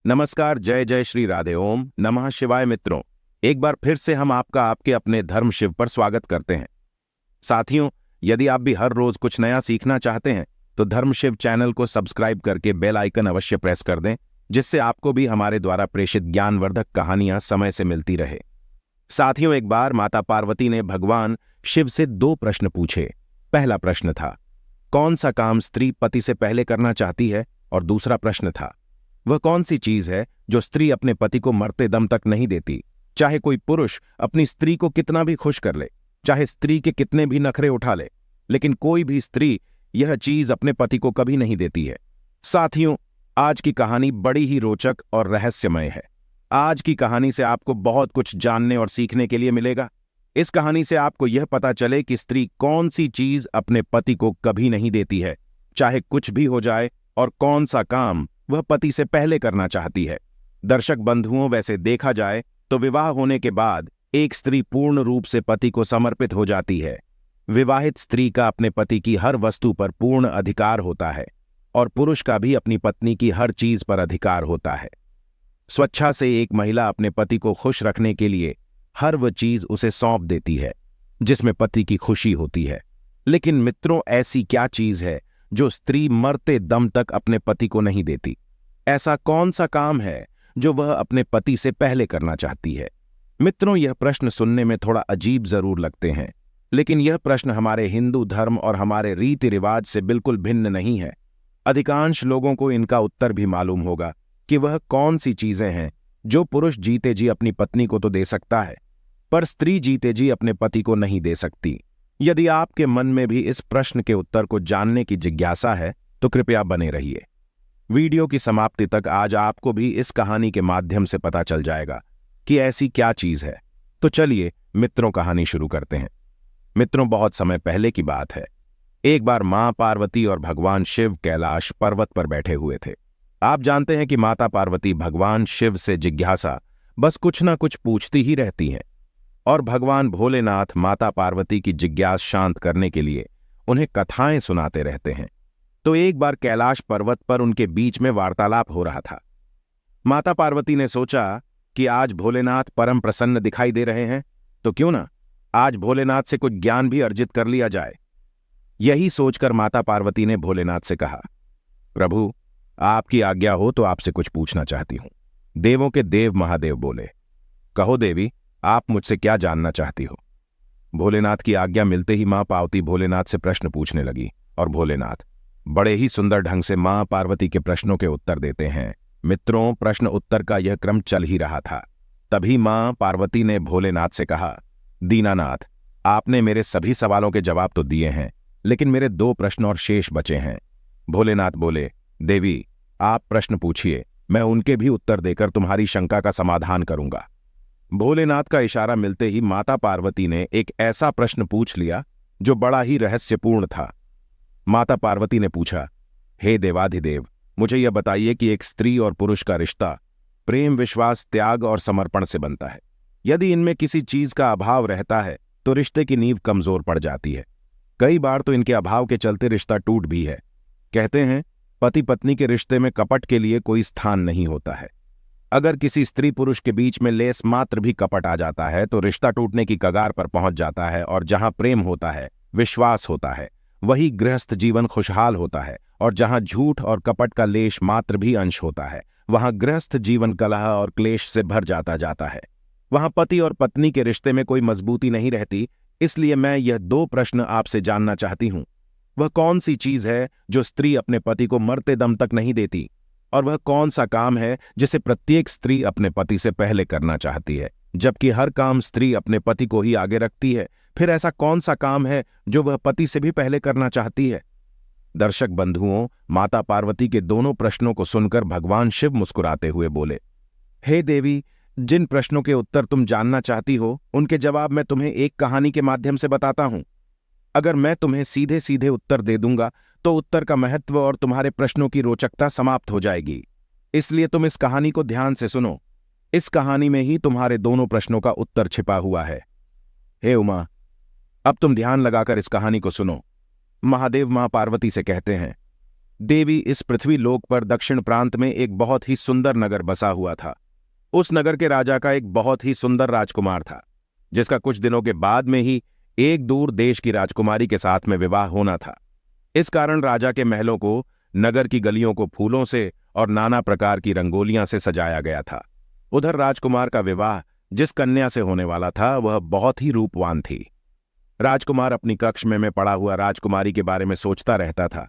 नमस्कार, जय जय श्री राधे, ओम नमः शिवाय। मित्रों, एक बार फिर से हम आपका आपके अपने धर्म शिव पर स्वागत करते हैं। साथियों, यदि आप भी हर रोज कुछ नया सीखना चाहते हैं तो धर्म शिव चैनल को सब्सक्राइब करके बेल आइकन अवश्य प्रेस कर दें, जिससे आपको भी हमारे द्वारा प्रेषित ज्ञानवर्धक कहानियां समय से मिलती रहे। साथियों, एक बार माता पार्वती ने भगवान शिव से 2 प्रश्न पूछे। पहला प्रश्न था, कौन सा काम स्त्री पति से पहले करना चाहती है, और दूसरा प्रश्न था, वह कौन सी चीज है जो स्त्री अपने पति को मरते दम तक नहीं देती। चाहे कोई पुरुष अपनी स्त्री को कितना भी खुश कर ले, चाहे स्त्री के कितने भी नखरे उठा ले, लेकिन कोई भी स्त्री यह चीज अपने पति को कभी नहीं देती है। साथियों, आज की कहानी बड़ी ही रोचक और रहस्यमय है। आज की कहानी से आपको बहुत कुछ जानने और सीखने के लिए मिलेगा। इस कहानी से आपको यह पता चले कि स्त्री कौन सी चीज अपने पति को कभी नहीं देती है, चाहे कुछ भी हो जाए, और कौन सा काम वह पति से पहले करना चाहती है। दर्शक बंधुओं, वैसे देखा जाए तो विवाह होने के बाद एक स्त्री पूर्ण रूप से पति को समर्पित हो जाती है। विवाहित स्त्री का अपने पति की हर वस्तु पर पूर्ण अधिकार होता है, और पुरुष का भी अपनी पत्नी की हर चीज पर अधिकार होता है। स्वेच्छा से एक महिला अपने पति को खुश रखने के लिए हर वह चीज उसे सौंप देती है जिसमें पति की खुशी होती है। लेकिन मित्रों, ऐसी क्या चीज है जो स्त्री मरते दम तक अपने पति को नहीं देती? ऐसा कौन सा काम है जो वह अपने पति से पहले करना चाहती है? मित्रों, यह प्रश्न सुनने में थोड़ा अजीब जरूर लगते हैं, लेकिन यह प्रश्न हमारे हिंदू धर्म और हमारे रीति रिवाज से बिल्कुल भिन्न नहीं है। अधिकांश लोगों को इनका उत्तर भी मालूम होगा कि वह कौन सी चीजें हैं जो पुरुष जीते जी अपनी पत्नी को तो दे सकता है, पर स्त्री जीते जी अपने पति को नहीं दे सकती। यदि आपके मन में भी इस प्रश्न के उत्तर को जानने की जिज्ञासा है तो कृपया बने रहिए। वीडियो की समाप्ति तक आज आपको भी इस कहानी के माध्यम से पता चल जाएगा कि ऐसी क्या चीज है। तो चलिए मित्रों, कहानी शुरू करते हैं। मित्रों, बहुत समय पहले की बात है। एक बार मां पार्वती और भगवान शिव कैलाश पर्वत पर बैठे हुए थे। आप जानते हैं कि माता पार्वती भगवान शिव से जिज्ञासा बस कुछ ना कुछ पूछती ही रहती हैं, और भगवान भोलेनाथ माता पार्वती की जिज्ञासा शांत करने के लिए उन्हें कथाएं सुनाते रहते हैं। तो एक बार कैलाश पर्वत पर उनके बीच में वार्तालाप हो रहा था। माता पार्वती ने सोचा कि आज भोलेनाथ परम प्रसन्न दिखाई दे रहे हैं, तो क्यों ना आज भोलेनाथ से कुछ ज्ञान भी अर्जित कर लिया जाए। यही सोचकर माता पार्वती ने भोलेनाथ से कहा, प्रभु, आपकी आज्ञा हो तो आपसे कुछ पूछना चाहती हूं। देवों के देव महादेव बोले, कहो देवी, आप मुझसे क्या जानना चाहती हो? भोलेनाथ की आज्ञा मिलते ही मां पार्वती भोलेनाथ से प्रश्न पूछने लगी, और भोलेनाथ बड़े ही सुंदर ढंग से मां पार्वती के प्रश्नों के उत्तर देते हैं। मित्रों, प्रश्न उत्तर का यह क्रम चल ही रहा था। तभी मां पार्वती ने भोलेनाथ से कहा, दीनानाथ, आपने मेरे सभी सवालों के जवाब तो दिए हैं, लेकिन मेरे 2 प्रश्न और शेष बचे हैं। भोलेनाथ बोले, देवी, आप प्रश्न पूछिए, मैं उनके भी उत्तर देकर तुम्हारी शंका का समाधान करूंगा। भोलेनाथ का इशारा मिलते ही माता पार्वती ने एक ऐसा प्रश्न पूछ लिया जो बड़ा ही रहस्यपूर्ण था। माता पार्वती ने पूछा, हे देवाधिदेव, मुझे यह बताइए कि एक स्त्री और पुरुष का रिश्ता प्रेम, विश्वास, त्याग और समर्पण से बनता है। यदि इनमें किसी चीज का अभाव रहता है तो रिश्ते की नींव कमजोर पड़ जाती है। कई बार तो इनके अभाव के चलते रिश्ता टूट भी है। कहते हैं, पति पत्नी के रिश्ते में कपट के लिए कोई स्थान नहीं होता है। अगर किसी स्त्री पुरुष के बीच में लेस मात्र भी कपट आ जाता है तो रिश्ता टूटने की कगार पर पहुंच जाता है, और जहां प्रेम होता है, विश्वास होता है, वही गृहस्थ जीवन खुशहाल होता है, और जहां झूठ और कपट का लेश मात्र भी अंश होता है, वहां गृहस्थ जीवन कलह और क्लेश से भर जाता है। वहां पति और पत्नी के रिश्ते में कोई मजबूती नहीं रहती। इसलिए मैं यह 2 प्रश्न आपसे जानना चाहती हूं। वह कौन सी चीज है जो स्त्री अपने पति को मरते दम तक नहीं देती, और वह कौन सा काम है जिसे प्रत्येक स्त्री अपने पति से पहले करना चाहती है, जबकि हर काम स्त्री अपने पति को ही आगे रखती है? फिर ऐसा कौन सा काम है जो वह पति से भी पहले करना चाहती है? दर्शक बंधुओं, माता पार्वती के दोनों प्रश्नों को सुनकर भगवान शिव मुस्कुराते हुए बोले, हे देवी, जिन प्रश्नों के उत्तर तुम जानना चाहती हो उनके जवाब मैं तुम्हें एक कहानी के माध्यम से बताता हूं। अगर मैं तुम्हें सीधे सीधे उत्तर दे दूंगा तो उत्तर का महत्व और तुम्हारे प्रश्नों की रोचकता समाप्त हो जाएगी। इसलिए तुम इस कहानी को ध्यान से सुनो। इस कहानी में ही तुम्हारे दोनों प्रश्नों का उत्तर छिपा हुआ है। हे उमा, अब तुम ध्यान लगाकर इस कहानी को सुनो। महादेव मां पार्वती से कहते हैं, देवी इस पृथ्वी लोक पर दक्षिण प्रांत में एक बहुत ही सुंदर नगर बसा हुआ था। उस नगर के राजा का एक बहुत ही सुंदर राजकुमार था, जिसका कुछ दिनों के बाद में ही एक दूर देश की राजकुमारी के साथ में विवाह होना था। इस कारण राजा के महलों को, नगर की गलियों को फूलों से और नाना प्रकार की रंगोलियां से सजाया गया था। उधर राजकुमार का विवाह जिस कन्या से होने वाला था वह बहुत ही रूपवान थी। राजकुमार अपनी कक्ष में पड़ा हुआ राजकुमारी के बारे में सोचता रहता था।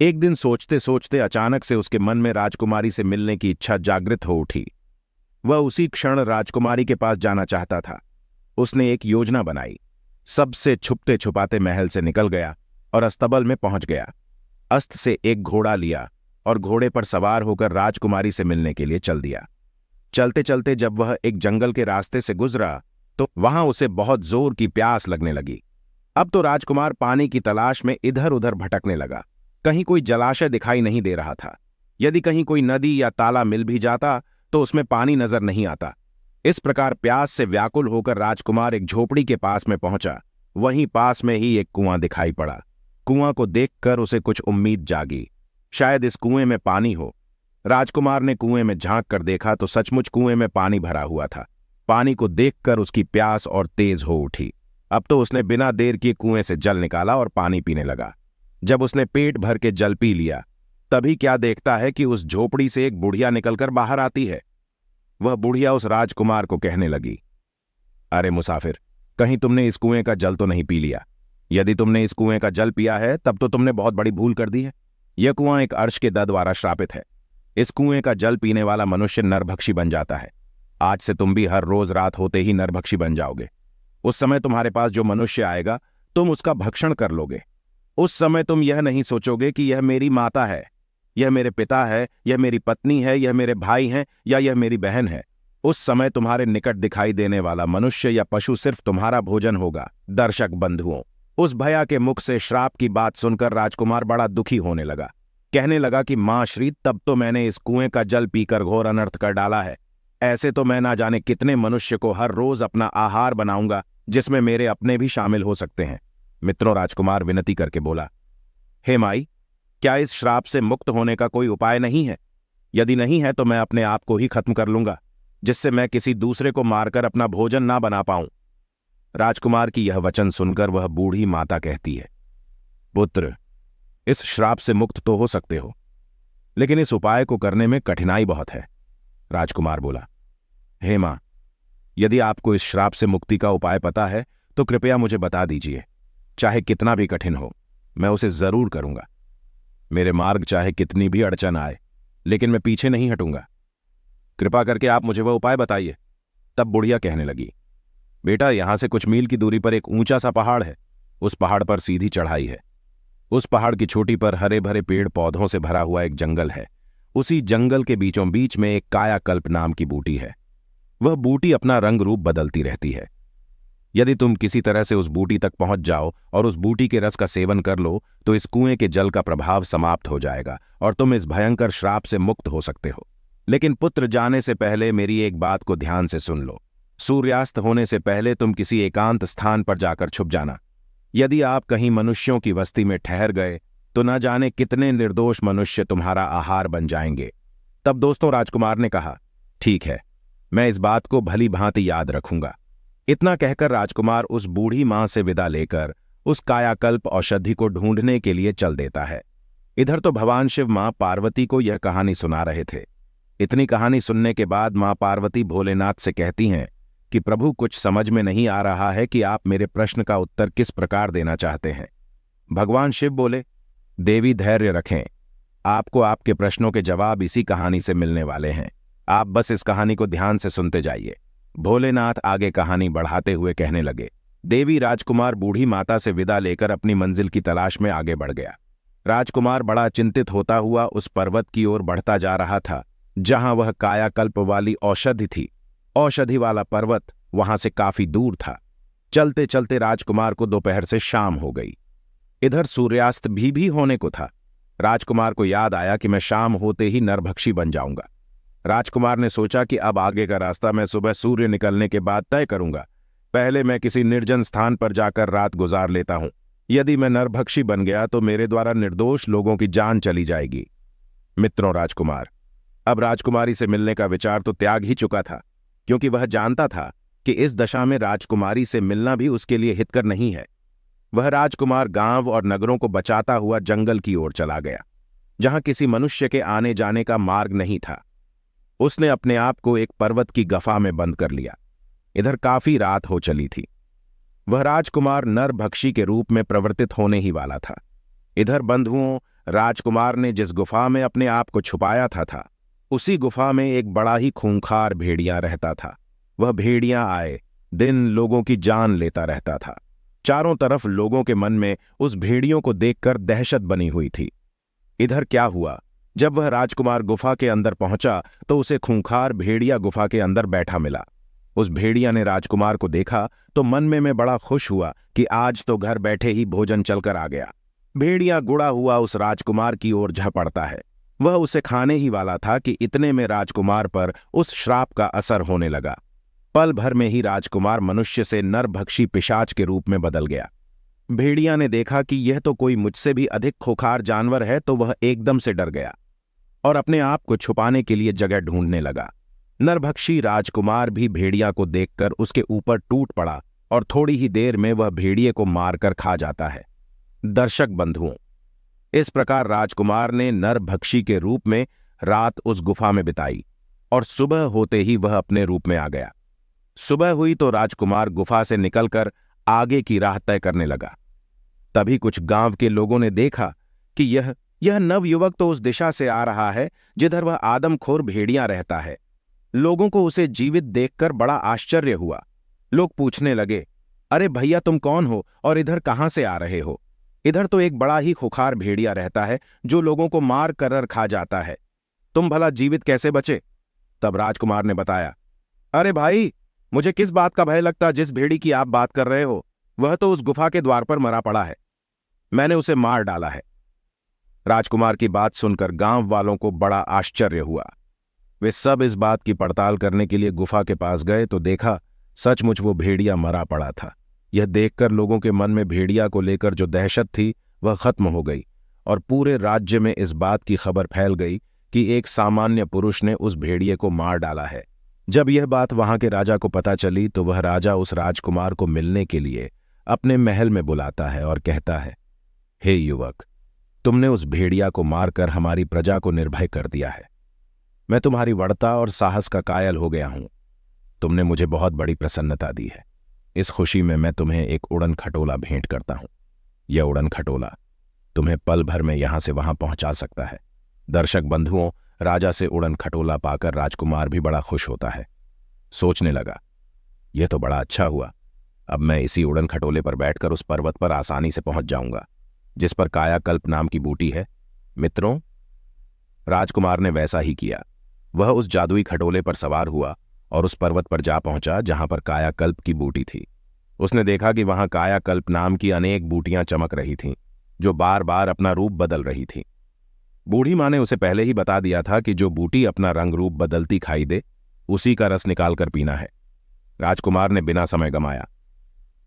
एक दिन सोचते सोचते अचानक से उसके मन में राजकुमारी से मिलने की इच्छा जागृत हो उठी। वह उसी क्षण राजकुमारी के पास जाना चाहता था। उसने एक योजना बनाई, सबसे छुपते छुपाते महल से निकल गया और अस्तबल में पहुंच गया। अस्त से एक घोड़ा लिया और घोड़े पर सवार होकर राजकुमारी से मिलने के लिए चल दिया। चलते चलते जब वह एक जंगल के रास्ते से गुजरा तो वहां उसे बहुत जोर की प्यास लगने लगी। अब तो राजकुमार पानी की तलाश में इधर उधर भटकने लगा। कहीं कोई जलाशय दिखाई नहीं दे रहा था। यदि कहीं कोई नदी या ताला मिल भी जाता तो उसमें पानी नजर नहीं आता। इस प्रकार प्यास से व्याकुल होकर राजकुमार एक झोपड़ी के पास में पहुंचा। वहीं पास में ही एक कुआं दिखाई पड़ा। कुआं को देखकर उसे कुछ उम्मीद जागी, शायद इस कुएं में पानी हो। राजकुमार ने कुएं में झांक कर देखा तो सचमुच कुएं में पानी भरा हुआ था। पानी को देखकर उसकी प्यास और तेज हो उठी। अब तो उसने बिना देर किए कुएं से जल निकाला और पानी पीने लगा। जब उसने पेट भर के जल पी लिया तभी क्या देखता है कि उस झोपड़ी से एक बुढ़िया निकलकर बाहर आती है। वह बुढ़िया उस राजकुमार को कहने लगी, अरे मुसाफिर, कहीं तुमने इस कुएं का जल तो नहीं पी लिया? यदि तुमने इस कुएं का जल पिया है तब तो तुमने बहुत बड़ी भूल कर दी है। यह कुआं एक अर्श के दत्त द्वारा श्रापित है। इस कुएं का जल पीने वाला मनुष्य नरभक्षी बन जाता है। आज से तुम भी हर रोज रात होते ही नरभक्षी बन जाओगे। उस समय तुम्हारे पास जो मनुष्य आएगा तुम उसका भक्षण कर लोगे। उस समय तुम यह नहीं सोचोगे कि यह मेरी माता है, यह मेरे पिता है, यह मेरी पत्नी है, यह मेरे भाई हैं या यह मेरी बहन है। उस समय तुम्हारे निकट दिखाई देने वाला मनुष्य या पशु सिर्फ तुम्हारा भोजन होगा। दर्शक बंधुओं, उस भैया के मुख से श्राप की बात सुनकर राजकुमार बड़ा दुखी होने लगा। कहने लगा कि मां श्री, तब तो मैंने इस कुएं का जल पीकर घोर अनर्थ कर डाला है। ऐसे तो मैं ना जाने कितने मनुष्य को हर रोज अपना आहार बनाऊंगा, जिसमें मेरे अपने भी शामिल हो सकते हैं। मित्रों, राजकुमार विनती करके बोला, हे माई, क्या इस श्राप से मुक्त होने का कोई उपाय नहीं है? यदि नहीं है तो मैं अपने आप को ही खत्म कर लूंगा, जिससे मैं किसी दूसरे को मारकर अपना भोजन ना बना पाऊं। राजकुमार की यह वचन सुनकर वह बूढ़ी माता कहती है, पुत्र, इस श्राप से मुक्त तो हो सकते हो, लेकिन इस उपाय को करने में कठिनाई बहुत है। राजकुमार बोला, हे मां, यदि आपको इस श्राप से मुक्ति का उपाय पता है तो कृपया मुझे बता दीजिए। चाहे कितना भी कठिन हो, मैं उसे जरूर करूंगा। मेरे मार्ग चाहे कितनी भी अड़चन आए, लेकिन मैं पीछे नहीं हटूंगा। कृपा करके आप मुझे वह उपाय बताइए। तब बुढ़िया कहने लगी, बेटा, यहां से कुछ मील की दूरी पर एक ऊंचा सा पहाड़ है। उस पहाड़ पर सीधी चढ़ाई है। उस पहाड़ की चोटी पर हरे भरे पेड़ पौधों से भरा हुआ एक जंगल है। उसी जंगल के बीचों बीच में एक कायाकल्प नाम की बूटी है। वह बूटी अपना रंग रूप बदलती रहती है। यदि तुम किसी तरह से उस बूटी तक पहुंच जाओ और उस बूटी के रस का सेवन कर लो तो इस कुएं के जल का प्रभाव समाप्त हो जाएगा और तुम इस भयंकर श्राप से मुक्त हो सकते हो। लेकिन पुत्र, जाने से पहले मेरी एक बात को ध्यान से सुन लो। सूर्यास्त होने से पहले तुम किसी एकांत स्थान पर जाकर छुप जाना। यदि आप कहीं मनुष्यों की बस्ती में ठहर गए तो न जाने कितने निर्दोष मनुष्य तुम्हारा आहार बन जाएंगे। तब दोस्तों, राजकुमार ने कहा, ठीक है, मैं इस बात को भली भांति याद रखूंगा। इतना कहकर राजकुमार उस बूढ़ी मां से विदा लेकर उस कायाकल्प औषधि को ढूंढने के लिए चल देता है। इधर तो भगवान शिव मां पार्वती को यह कहानी सुना रहे थे। इतनी कहानी सुनने के बाद मां पार्वती भोलेनाथ से कहती हैं कि प्रभु, कुछ समझ में नहीं आ रहा है कि आप मेरे प्रश्न का उत्तर किस प्रकार देना चाहते हैं। भगवान शिव बोले, देवी धैर्य रखें, आपको आपके प्रश्नों के जवाब इसी कहानी से मिलने वाले हैं। आप बस इस कहानी को ध्यान से सुनते जाइए। भोलेनाथ आगे कहानी बढ़ाते हुए कहने लगे, देवी राजकुमार बूढ़ी माता से विदा लेकर अपनी मंजिल की तलाश में आगे बढ़ गया। राजकुमार बड़ा चिंतित होता हुआ उस पर्वत की ओर बढ़ता जा रहा था जहां वह कायाकल्प वाली औषधि थी। औषधि वाला पर्वत वहां से काफी दूर था। चलते चलते राजकुमार को दोपहर से शाम हो गई। इधर सूर्यास्त भी होने को था। राजकुमार को याद आया कि मैं शाम होते ही नरभक्षी बन जाऊंगा। राजकुमार ने सोचा कि अब आगे का रास्ता मैं सुबह सूर्य निकलने के बाद तय करूंगा। पहले मैं किसी निर्जन स्थान पर जाकर रात गुजार लेता हूं। यदि मैं नरभक्षी बन गया तो मेरे द्वारा निर्दोष लोगों की जान चली जाएगी। मित्रों, राजकुमार अब राजकुमारी से मिलने का विचार तो त्याग ही चुका था, क्योंकि वह जानता था कि इस दशा में राजकुमारी से मिलना भी उसके लिए हितकर नहीं है। वह राजकुमार गांव और नगरों को बचाता हुआ जंगल की ओर चला गया, जहां किसी मनुष्य के आने जाने का मार्ग नहीं था। उसने अपने आप को एक पर्वत की गुफा में बंद कर लिया। इधर काफी रात हो चली थी। वह राजकुमार नरभक्षी के रूप में प्रवर्तित होने ही वाला था। इधर बंधुओं, राजकुमार ने जिस गुफा में अपने आप को छुपाया था, उसी गुफा में एक बड़ा ही खूंखार भेड़िया रहता था। वह भेड़िया आए दिन लोगों की जान लेता रहता था। चारों तरफ लोगों के मन में उस भेड़ियों को देखकर दहशत बनी हुई थी। इधर क्या हुआ, जब वह राजकुमार गुफा के अंदर पहुंचा तो उसे खूंखार भेड़िया गुफा के अंदर बैठा मिला। उस भेड़िया ने राजकुमार को देखा तो मन में बड़ा खुश हुआ कि आज तो घर बैठे ही भोजन चलकर आ गया। भेड़िया गुड़ा हुआ उस राजकुमार की ओर झपड़ता है। वह उसे खाने ही वाला था कि इतने में राजकुमार पर उस श्राप का असर होने लगा। पल भर में ही राजकुमार मनुष्य से नरभक्षी पिशाच के रूप में बदल गया। भेड़िया ने देखा कि यह तो कोई मुझसे भी अधिक खूंखार जानवर है, तो वह एकदम से डर गया और अपने आप को छुपाने के लिए जगह ढूंढने लगा। नरभक्षी राजकुमार भी भेड़िया को देखकर उसके ऊपर टूट पड़ा और थोड़ी ही देर में वह भेड़िए को मारकर खा जाता है। दर्शक बंधुओं, इस प्रकार राजकुमार ने नरभक्षी के रूप में रात उस गुफा में बिताई और सुबह होते ही वह अपने रूप में आ गया। सुबह हुई तो राजकुमार गुफा से निकलकर आगे की राह तय करने लगा। तभी कुछ गांव के लोगों ने देखा कि यह नवयुवक तो उस दिशा से आ रहा है जिधर वह आदमखोर भेड़िया रहता है। लोगों को उसे जीवित देखकर बड़ा आश्चर्य हुआ। लोग पूछने लगे, अरे भैया, तुम कौन हो और इधर कहां से आ रहे हो? इधर तो एक बड़ा ही खुखार भेड़िया रहता है जो लोगों को मार कर खा जाता है। तुम भला जीवित कैसे बचे? तब राजकुमार ने बताया, अरे भाई, मुझे किस बात का भय लगता? जिस भेड़ी की आप बात कर रहे हो वह तो उस गुफा के द्वार पर मरा पड़ा है। मैंने उसे मार डाला है। राजकुमार की बात सुनकर गांव वालों को बड़ा आश्चर्य हुआ। वे सब इस बात की पड़ताल करने के लिए गुफा के पास गए तो देखा सचमुच वो भेड़िया मरा पड़ा था। यह देखकर लोगों के मन में भेड़िया को लेकर जो दहशत थी वह खत्म हो गई और पूरे राज्य में इस बात की खबर फैल गई कि एक सामान्य पुरुष ने उस भेड़िए को मार डाला है। जब यह बात वहां के राजा को पता चली तो वह राजा उस राजकुमार को मिलने के लिए अपने महल में बुलाता है और कहता है, हे युवक, तुमने उस भेड़िया को मारकर हमारी प्रजा को निर्भय कर दिया है। मैं तुम्हारी वड़ता और साहस का कायल हो गया हूं। तुमने मुझे बहुत बड़ी प्रसन्नता दी है। इस खुशी में मैं तुम्हें एक उड़न खटोला भेंट करता हूं। यह उड़न खटोला तुम्हें पल भर में यहां से वहां पहुंचा सकता है। दर्शक बंधुओं, राजा से उड़न खटोला पाकर राजकुमार भी बड़ा खुश होता है। सोचने लगा, यह तो बड़ा अच्छा हुआ। अब मैं इसी उड़न खटोले पर बैठकर उस पर्वत पर आसानी से पहुंच जाऊंगा जिस पर कायाकल्प नाम की बूटी है। मित्रों, राजकुमार ने वैसा ही किया। वह उस जादुई खटोले पर सवार हुआ और उस पर्वत पर जा पहुंचा जहां पर कायाकल्प की बूटी थी। उसने देखा कि वहां कायाकल्प नाम की अनेक बूटियां चमक रही थीं, जो बार बार अपना रूप बदल रही थीं। बूढ़ी मां ने उसे पहले ही बता दिया था कि जो बूटी अपना रंग रूप बदलती खाई दे, उसी का रस निकालकर पीना है। राजकुमार ने बिना समय गंवाया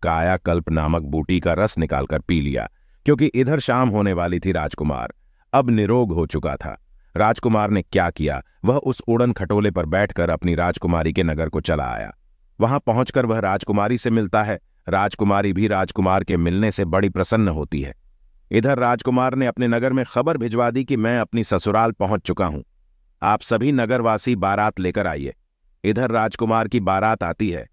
कायाकल्प नामक बूटी का रस निकालकर पी लिया, क्योंकि इधर शाम होने वाली थी। राजकुमार अब निरोग हो चुका था। राजकुमार ने क्या किया, वह उस उड़न खटोले पर बैठकर अपनी राजकुमारी के नगर को चला आया। वहां पहुंचकर वह राजकुमारी से मिलता है। राजकुमारी भी राजकुमार के मिलने से बड़ी प्रसन्न होती है। इधर राजकुमार ने अपने नगर में खबर भिजवा दी कि मैं अपनी ससुराल पहुंच चुका हूं। आप सभी नगरवासी बारात लेकर आइए। इधर राजकुमार की बारात आती है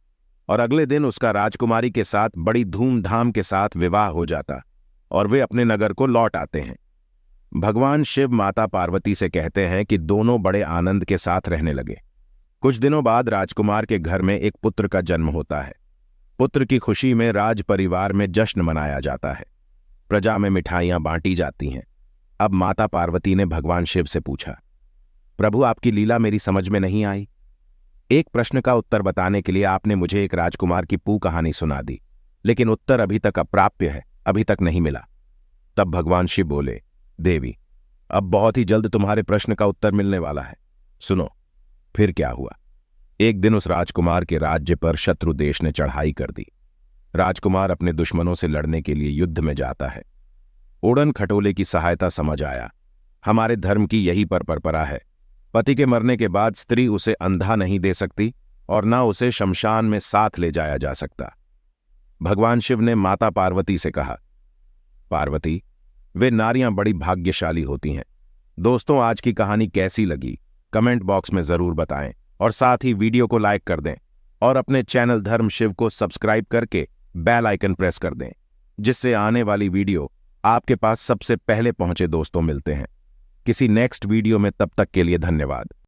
और अगले दिन उसका राजकुमारी के साथ बड़ी धूमधाम के साथ विवाह हो जाता और वे अपने नगर को लौट आते हैं। भगवान शिव माता पार्वती से कहते हैं कि दोनों बड़े आनंद के साथ रहने लगे। कुछ दिनों बाद राजकुमार के घर में एक पुत्र का जन्म होता है। पुत्र की खुशी में राज परिवार में जश्न मनाया जाता है। प्रजा में मिठाइयां बांटी जाती हैं। अब माता पार्वती ने भगवान शिव से पूछा, प्रभु, आपकी लीला मेरी समझ में नहीं आई। एक प्रश्न का उत्तर बताने के लिए आपने मुझे एक राजकुमार की पू कहानी सुना दी, लेकिन उत्तर अभी तक अप्राप्य है, अभी तक नहीं मिला। तब भगवान शिव बोले, देवी, अब बहुत ही जल्द तुम्हारे प्रश्न का उत्तर मिलने वाला है। सुनो, फिर क्या हुआ। एक दिन उस राजकुमार के राज्य पर शत्रु देश ने चढ़ाई कर दी। राजकुमार अपने दुश्मनों से लड़ने के लिए युद्ध में जाता है। ओडन खटोले की सहायता समझ आया। हमारे धर्म की यही परंपरा है। पति के मरने के बाद स्त्री उसे अंधा नहीं दे सकती और न उसे शमशान में साथ ले जाया जा सकता। भगवान शिव ने माता पार्वती से कहा, पार्वती, वे नारियां बड़ी भाग्यशाली होती हैं। दोस्तों, आज की कहानी कैसी लगी कमेंट बॉक्स में जरूर बताएं और साथ ही वीडियो को लाइक कर दें और अपने चैनल धर्म शिव को सब्सक्राइब करके बेल आइकन प्रेस कर दें, जिससे आने वाली वीडियो आपके पास सबसे पहले पहुंचे। दोस्तों, मिलते हैं किसी नेक्स्ट वीडियो में, तब तक के लिए धन्यवाद।